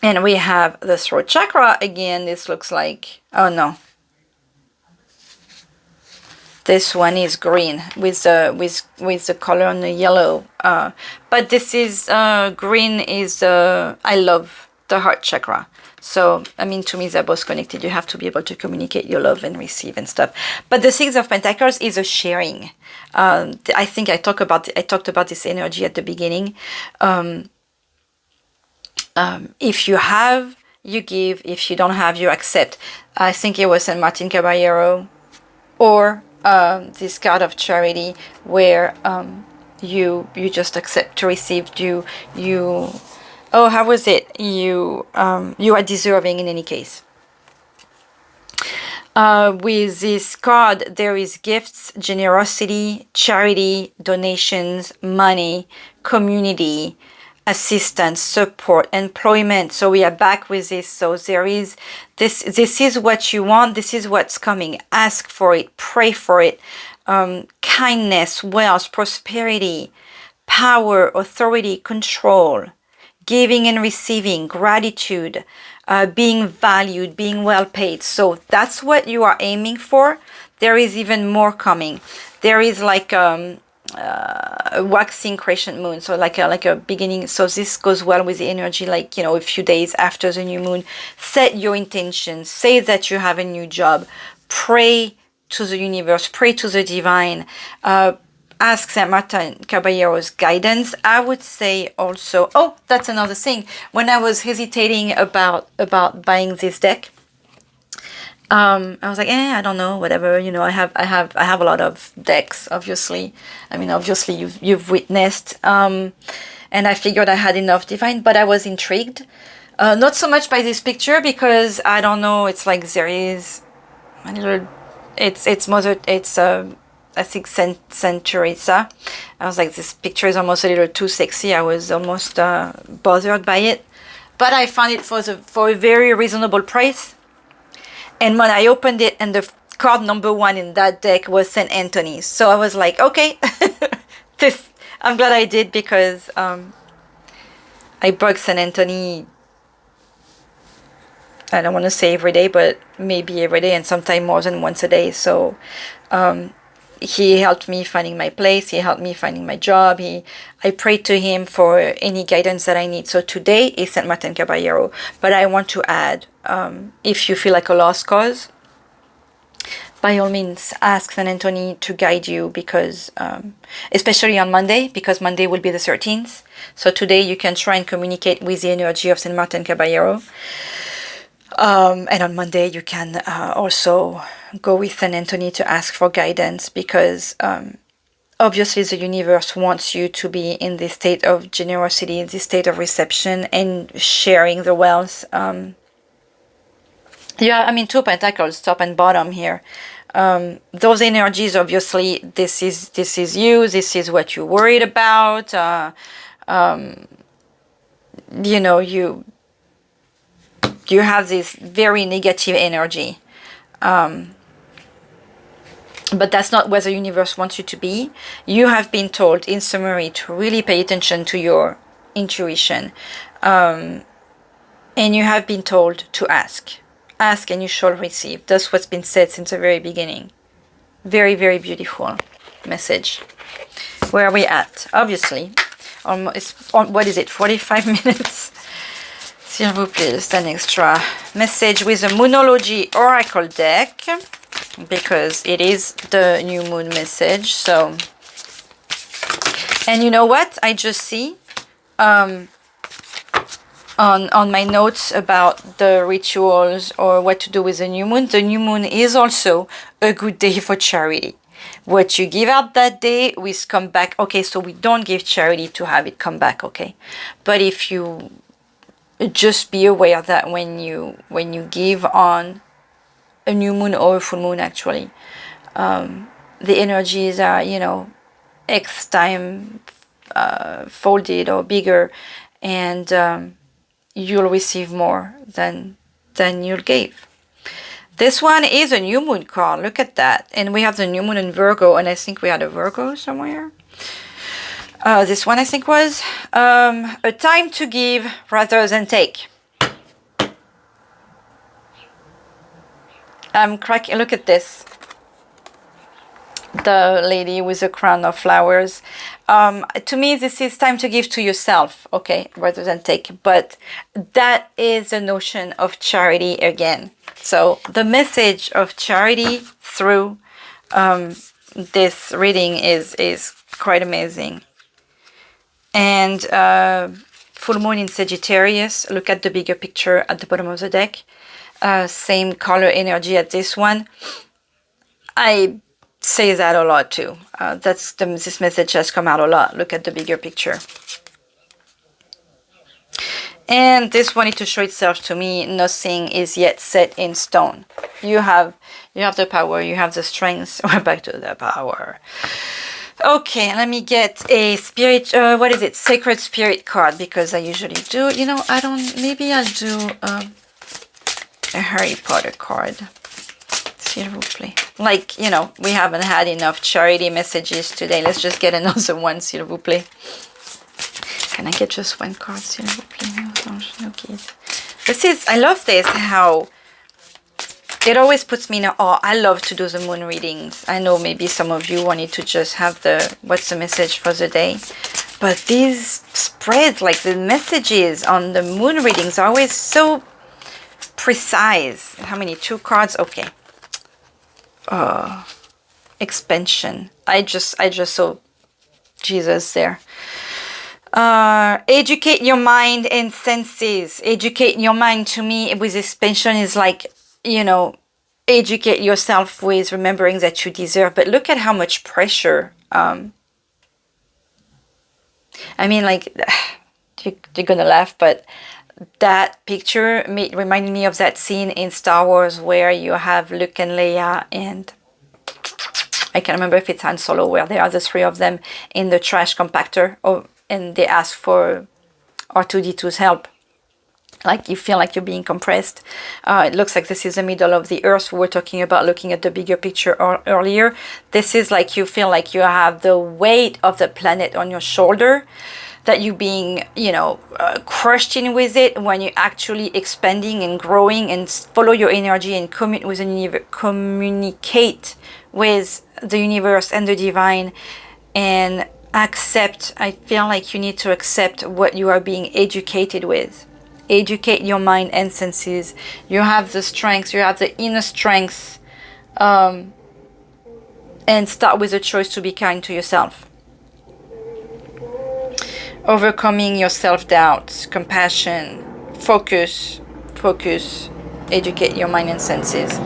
and we have the throat chakra again. This looks like, oh no, this one is green with the color on the yellow. But this is green is I love the heart chakra. So I mean, to me they're both connected. You have to be able to communicate your love and receive and stuff. But the Six of Pentacles is a sharing. I think I talked about this energy at the beginning. If you have, you give. If you don't have, you accept. I think it was San Martin Caballero, or this card of charity, where you just accept to receive. Oh, how was it? You are deserving in any case. With this card, there is gifts, generosity, charity, donations, money, community, assistance, support, employment. So we are back with this. So there is this is what you want. This is what's coming. Ask for it, pray for it. Kindness, wealth, prosperity, power, authority, control, giving and receiving, gratitude, being valued, being well paid. So that's what you are aiming for. There is even more coming. There is like a waxing crescent moon, so like a beginning. So this goes well with the energy, like, you know, a few days after the new moon. Set your intentions, say that you have a new job, pray to the universe, pray to the divine, ask Saint Martin Caballero's guidance. I would say also, oh, that's another thing, when I was hesitating about buying this deck, I was like, I don't know, whatever, you know, I have a lot of decks, obviously. I mean, obviously you've witnessed, and I figured I had enough divine, but I was intrigued, not so much by this picture, because I don't know, it's like there is a little, I think Saint Teresa. I was like, this picture is almost a little too sexy. I was almost bothered by it, but I found it for a very reasonable price. And when I opened it, and the card number 1 in that deck was Saint Anthony, so I was like, okay, I'm glad I did, because I bug Saint Anthony, I don't want to say every day, but maybe every day, and sometimes more than once a day. So he helped me finding my place. He helped me finding my job. I prayed to him for any guidance that I need. So today is Saint Martin Caballero. But I want to add, if you feel like a lost cause, by all means, ask Saint Anthony to guide you, because especially on Monday, because Monday will be the 13th. So today you can try and communicate with the energy of Saint Martin Caballero. And on Monday you can also go with Saint Anthony to ask for guidance, because obviously the universe wants you to be in this state of generosity, in this state of reception and sharing the wealth. Yeah, I mean, 2 pentacles, top and bottom here. Those energies, obviously, this is you, this is what you're worried about. You know, you have this very negative energy. But that's not where the universe wants you to be. You have been told, in summary, to really pay attention to your intuition. And you have been told to ask. Ask and you shall receive. That's what's been said since the very beginning. Very, very beautiful message. Where are we at? Obviously, what is it, 45 minutes? S'il vous plaît, just an extra message with a Moonology Oracle deck, because it is the new moon message. So, and you know what? I just see on my notes about the rituals or what to do with the new moon is also a good day for charity. What you give out that day will come back. Okay, so we don't give charity to have it come back, okay? But if you just be aware that when you give on a new moon or a full moon, actually, the energies are, you know, X time, folded or bigger, and you'll receive more than you'll give. This one is a new moon card. Look at that. And we have the new moon in Virgo, and I think we had a Virgo somewhere. This one I think was a time to give rather than take. I'm cracking. Look at this. The lady with a crown of flowers. To me, this is time to give to yourself, okay, rather than take. But that is the notion of charity again. So the message of charity through this reading is quite amazing. And full moon in Sagittarius. Look at the bigger picture at the bottom of the deck. Same color energy at this one. I say that a lot too. This message has come out a lot. Look at the bigger picture. And this wanted to show itself to me. Nothing is yet set in stone. You have the power. You have the strength. We're back to the power. Okay, let me get a spirit. What is it? Sacred Spirit card, because I usually do. You know, I don't. Maybe I'll do a Harry Potter card. S'il vous plaît. Like, you know, we haven't had enough charity messages today. Let's just get another one, s'il vous plaît. Can I get just one card, s'il vous plaît? No kids. This is, I love this, how it always puts me in awe. I love to do the moon readings. I know maybe some of you wanted to just have the, what's the message for the day? But these spreads, like the messages on the moon readings are always so precise. How many? 2 cards? Okay. Expansion. I just saw Jesus there. Educate your mind and senses. Educate your mind, to me with expansion, is like, you know, educate yourself with remembering that you deserve. But look at how much pressure. I mean, like, you're gonna laugh, but that picture reminded me of that scene in Star Wars where you have Luke and Leia, and I can't remember if it's Han Solo, where there are the 3 of them in the trash compactor, and they ask for R2-D2's help. Like, you feel like you're being compressed. It looks like this is the middle of the earth. We were talking about looking at the bigger picture earlier. This is like you feel like you have the weight of the planet on your shoulder, that you're being, you know, crushed in with it, when you're actually expanding and growing and follow your energy and communicate with the universe and the divine, and accept. I feel like you need to accept what you are being educated with. Educate your mind and senses. You have the strength, you have the inner strength, and start with a choice to be kind to yourself. Overcoming your self-doubt, compassion, focus, educate your mind and senses.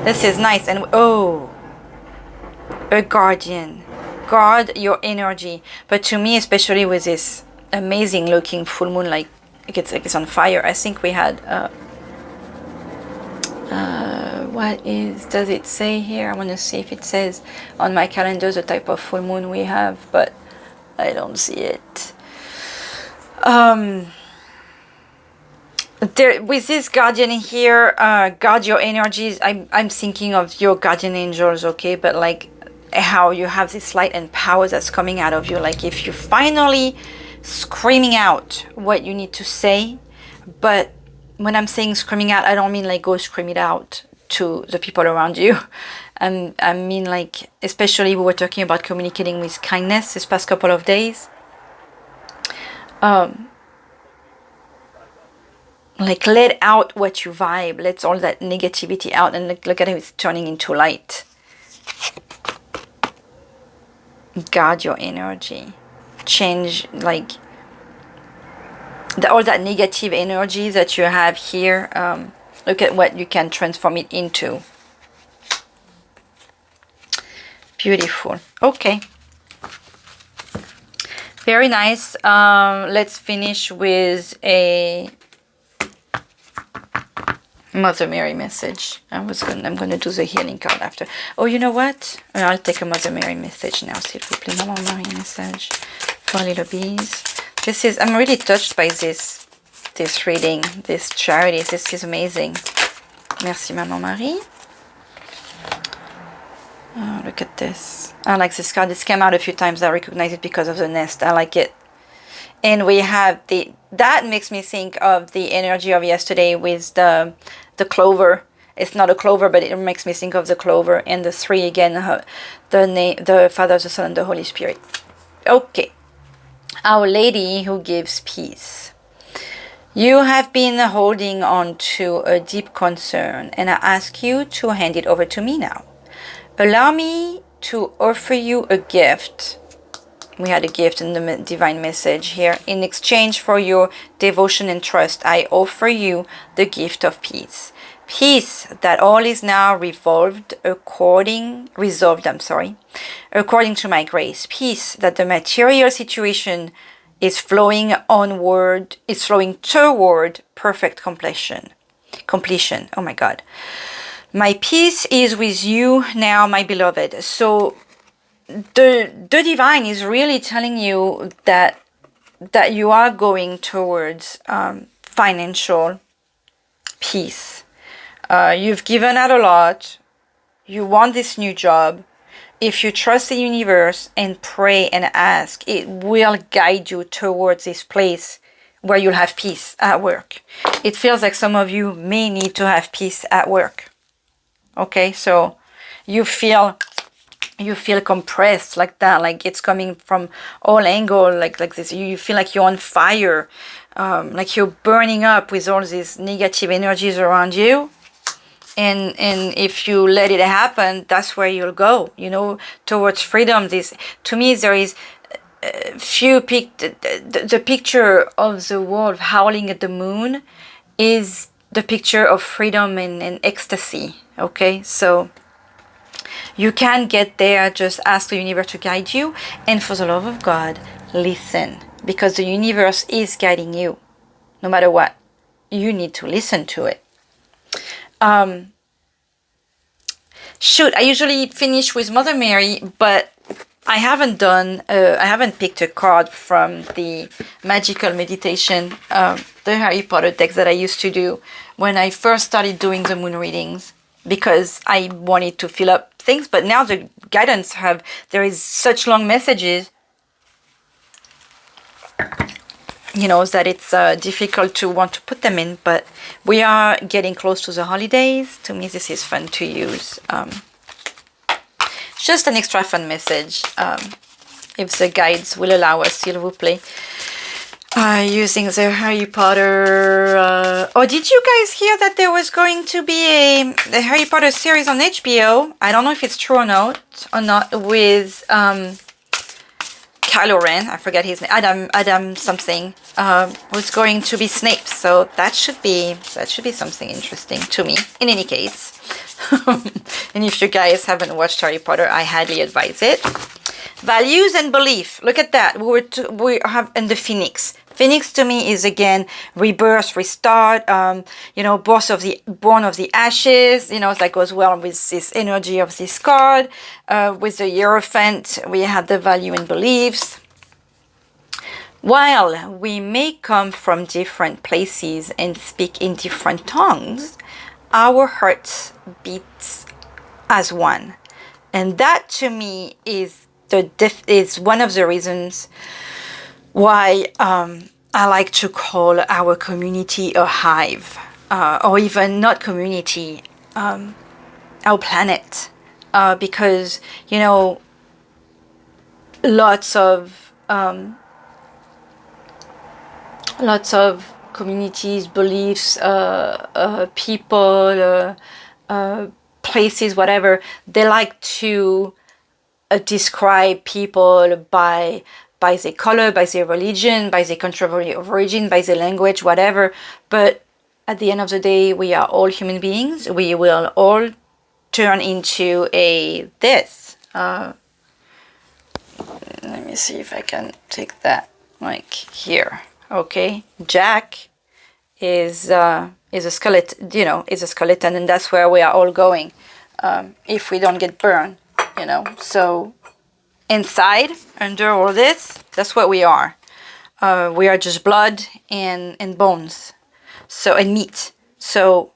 This is nice. And oh, a guardian. Guard your energy. But to me, especially with this amazing looking full moon, like it's on fire. I think we had what does it say here? I want to see if it says on my calendar the type of full moon we have, but I don't see it. With this guardian here, guard your energies. I'm thinking of your guardian angels, okay? But like how you have this light and power that's coming out of you. Like if you're finally screaming out what you need to say. But when I'm saying screaming out, I don't mean like go scream it out to the people around you. I mean, like, especially we were talking about communicating with kindness this past couple of days. Like let out what you vibe. Let all that negativity out, and look at it, it's turning into light. Guard your energy. Change, like all that negative energy that you have here. Look at what you can transform it into. Beautiful. Okay. Very nice. Let's finish with a Mother Mary message. I'm gonna do the healing card after. Oh, you know what? I'll take a Mother Mary message now. S'il vous plaît, Maman Marie message. Poor little bees. This is, I'm really touched by this reading, this charity. This is amazing. Merci, Maman Marie. Oh, look at this. I like this card. This came out a few times. I recognize it because of the nest. I like it. And we have that makes me think of the energy of yesterday with the clover. It's not a clover, but it makes me think of the clover. And the 3 again, the Father, the Son, and the Holy Spirit. Okay. Our Lady who gives peace. You have been holding on to a deep concern, and I ask you to hand it over to me now. Allow me to offer you a gift. We had a gift in the divine message here. In exchange for your devotion and trust, I offer you the gift of peace. Peace that all is now resolved according to my grace. Peace that the material situation is flowing toward perfect completion. Oh my God. My peace is with you now, my beloved. So the divine is really telling you that you are going towards financial peace. You've given out a lot. You want this new job. If you trust the universe and pray and ask, it will guide you towards this place where you'll have peace at work. It feels like some of you may need to have peace at work. Okay, so you feel compressed like that, like it's coming from all angles, like this. You feel like you're on fire, like you're burning up with all these negative energies around you. And if you let it happen, that's where you'll go, towards freedom. To me, there is the picture of the wolf howling at the moon is the picture of freedom and ecstasy. Okay, so you can get there. Just ask the universe to guide you, and for the love of God, listen, because the universe is guiding you. No matter what, you need to listen to it. I usually finish with Mother Mary, but I haven't picked a card from the magical meditation, the Harry Potter text that I used to do when I first started doing the moon readings, because I wanted to fill up things. But now the guidance there is such long messages, that it's difficult to want to put them in. But we are getting close to the holidays. To me, this is fun to use. Just an extra fun message, if the guides will allow us, s'il vous plaît. Using the Harry Potter. Did you guys hear that there was going to be a Harry Potter series on HBO? I don't know if it's true or not, with Kylo Ren. I forget his name. Adam something. Was going to be Snape. So that should be something interesting to me. In any case, and if you guys haven't watched Harry Potter, I highly advise it. Values and belief. Look at that. We have in the Phoenix. Phoenix to me is again rebirth, restart. Born of the ashes. That goes well with this energy of this card. With the Hierophant, we have the value and beliefs. While we may come from different places and speak in different tongues, our hearts beats as one, and that to me is one of the reasons why I like to call our community a hive, or even not community, our planet, because lots of communities, beliefs, people, places, whatever, they like to describe people by their color, by their religion, by their country of origin, by their language, whatever. But at the end of the day, we are all human beings. We will all turn into this. Let me see if I can take that like here. Okay, Jack is a skeleton. Is a skeleton, and that's where we are all going. If we don't get burned, So inside, under all this, that's what we are. We are just blood and bones, so, and meat. So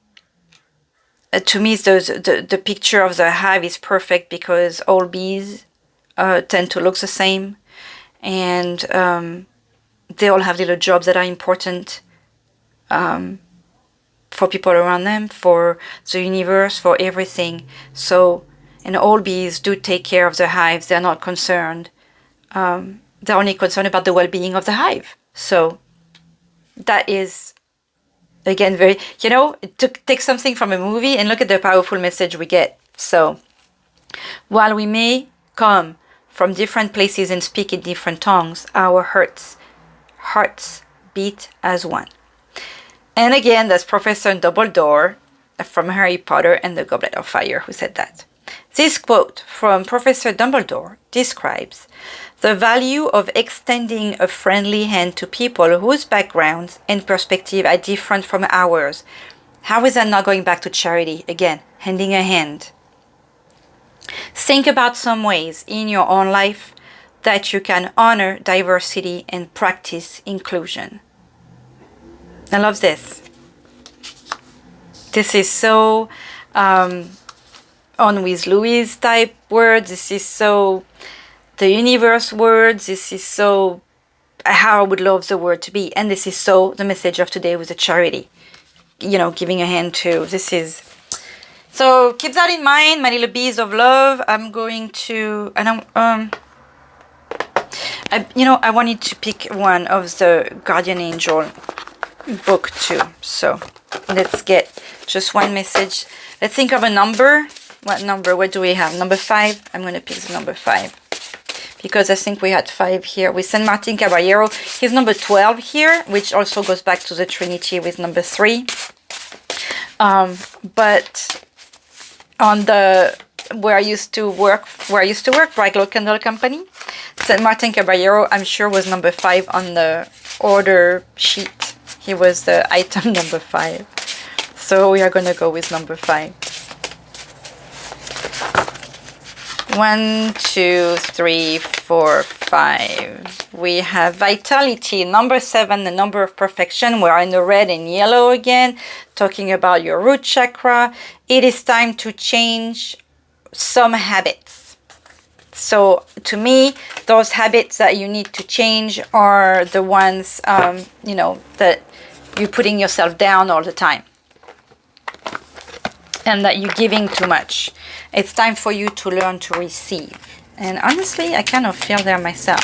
to me, the picture of the hive is perfect because all bees tend to look the same, and they all have little jobs that are important for people around them, for the universe, for everything. So, and all bees do take care of their hives. They're not concerned. They're only concerned about the well-being of the hive. So that is, again, very, you know, take something from a movie and look at the powerful message we get. So while we may come from different places and speak in different tongues, our hearts beat as one. And again, that's Professor Dumbledore from Harry Potter and the Goblet of Fire who said that. This quote from Professor Dumbledore describes the value of extending a friendly hand to people whose backgrounds and perspective are different from ours. How is that not going back to charity? Again, handing a hand. Think about some ways in your own life that you can honor diversity and practice inclusion. I love this. This is so on with Louise type words. This is so the universe words. This is so how I would love the word to be. And this is so the message of today with the charity. You know, giving a hand to. This is. So keep that in mind, my little bees of love. I'm going to, and I wanted to pick one of the Guardian Angel book too. So let's get just one message. Let's think of a number. What number? What do we have? Number 5. I'm going to pick the number 5 because I think we had 5 here with San Martin Caballero. He's number 12 here, which also goes back to the Trinity with number 3. But on the where I used to work, Bright Glow Candle Company, San Martin Caballero, I'm sure was number 5 on the order sheet. He was the item number 5. So we are going to go with number 5. 1, 2, 3, 4, 5. We have vitality, number 7, the number of perfection. We are in the red and yellow again, talking about your root chakra. It is time to change some habits. So to me, those habits that you need to change are the ones, that you're putting yourself down all the time and that you're giving too much. It's time for you to learn to receive. And honestly, I kind of feel there myself.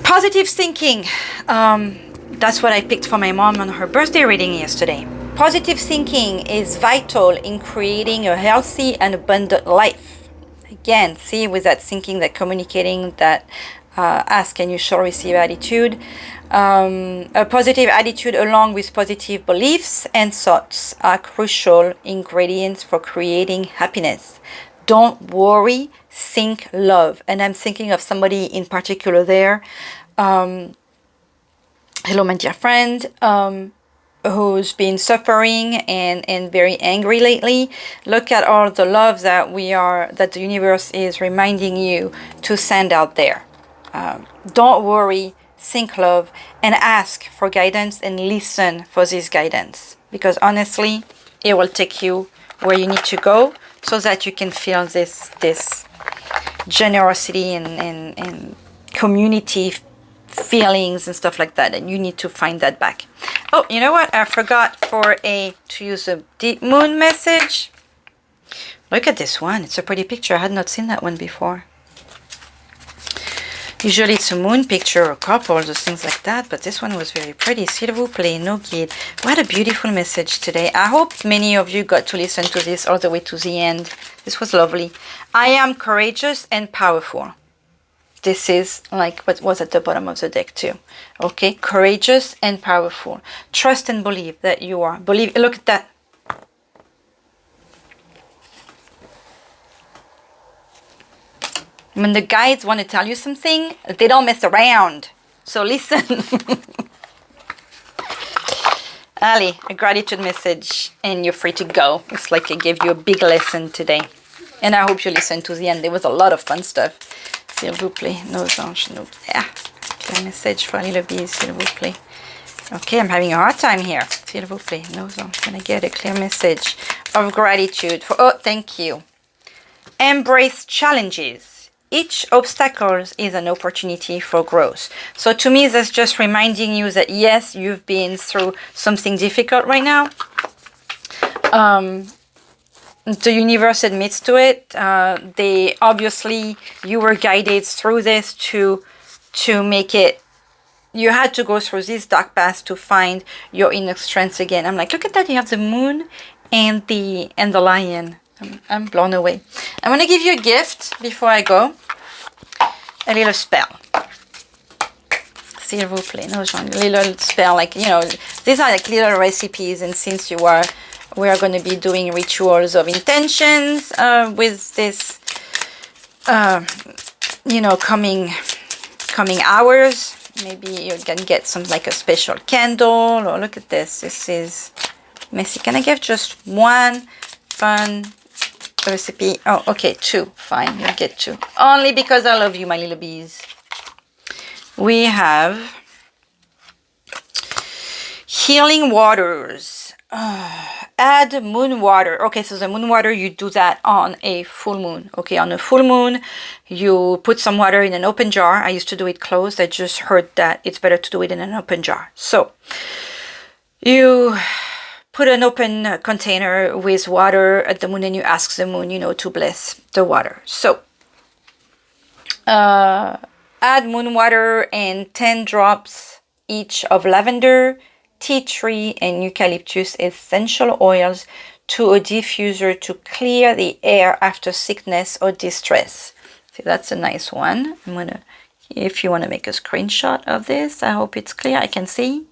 Positive thinking. That's what I picked for my mom on her birthday reading yesterday. Positive thinking is vital in creating a healthy and abundant life. Again, see, with that thinking, that communicating, that ask and you shall receive attitude. A positive attitude along with positive beliefs and thoughts are crucial ingredients for creating happiness. Don't worry, think love. And I'm thinking of somebody in particular there. Hello, my dear friend, who's been suffering and very angry lately. Look at all the love that the universe is reminding you to send out there. Don't worry, think love, and ask for guidance and listen for this guidance. Because honestly, it will take you where you need to go so that you can feel this generosity and community feelings and stuff like that. And you need to find that back. Oh, you know what? I forgot to use a deep moon message. Look at this one. It's a pretty picture. I had not seen that one before. Usually it's a moon picture or couples or things like that, but this one was very pretty. S'il vous plaît, no guide. What a beautiful message today. I hope many of you got to listen to this all the way to the end. This was lovely. I am courageous and powerful. This is like what was at the bottom of the deck too. Okay, courageous and powerful. Trust and believe that you are. Believe. Look at that. When the guides want to tell you something, they don't mess around. So listen. Ali, a gratitude message and you're free to go. It's like I gave you a big lesson today. And I hope you listen to the end. There was a lot of fun stuff. S'il vous plaît, nos anges, nos... Yeah. Clear message for little bees, s'il vous plaît. Okay, I'm having a hard time here. S'il vous plaît, nos anges. Can I get a clear message of gratitude for... Oh, thank you. Embrace challenges. Each obstacle is an opportunity for growth. So to me, that's just reminding you that yes, you've been through something difficult right now. The universe admits to it. They obviously, you were guided through this to make it. You had to go through this dark path to find your inner strength again. I'm like, look at that. You have the moon and the lion. I'm blown away. I'm gonna give you a gift before I go. A little spell. S'il vous plaît, no, Jean, little spell, like, you know, these are like little recipes, and since we are going to be doing rituals of intentions with this, you know, coming hours. Maybe you can get some, like a special candle, or look at this. This is messy. Can I give just one fun recipe? Oh, okay, 2. Fine, you'll get 2. Only because I love you, my little bees. We have healing waters. Add moon water. Okay, so the moon water, you do that on a full moon. Okay, on a full moon, you put some water in an open jar. I used to do it closed. I just heard that it's better to do it in an open jar. So you put an open container with water at the moon, and you ask the moon, you know, to bless the water. So add moon water and 10 drops each of lavender, tea tree, and eucalyptus essential oils to a diffuser to clear the air after sickness or distress. See, that's a nice one. I'm gonna, if you want to make a screenshot of this, I hope it's clear. I can see.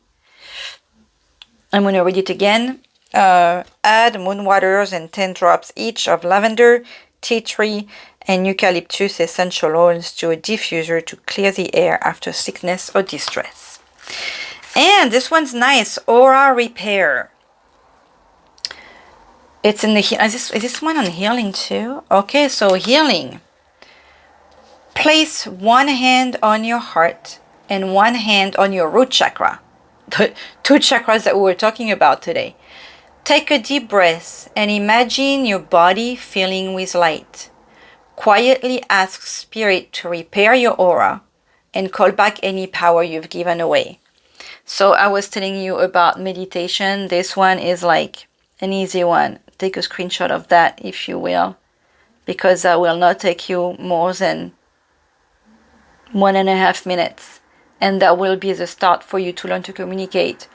I'm gonna read it again. Add moon waters and 10 drops each of lavender, tea tree, and eucalyptus essential oils to a diffuser to clear the air after sickness or distress. And this one's nice, aura repair. It's in the, is this one on healing too? Okay, so healing. Place one hand on your heart and one hand on your root chakra. The 2 chakras that we were talking about today. Take a deep breath and imagine your body filling with light. Quietly ask Spirit to repair your aura and call back any power you've given away. So I was telling you about meditation. This one is like an easy one. Take a screenshot of that if you will, because that will not take you more than 1.5 minutes. And that will be the start for you to learn to communicate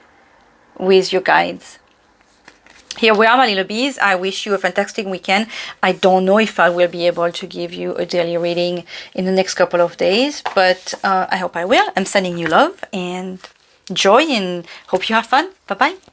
with your guides. Here we are, my little bees. I wish you a fantastic weekend. I don't know if I will be able to give you a daily reading in the next couple of days, but I hope I will. I'm sending you love and joy, and hope you have fun. Bye-bye.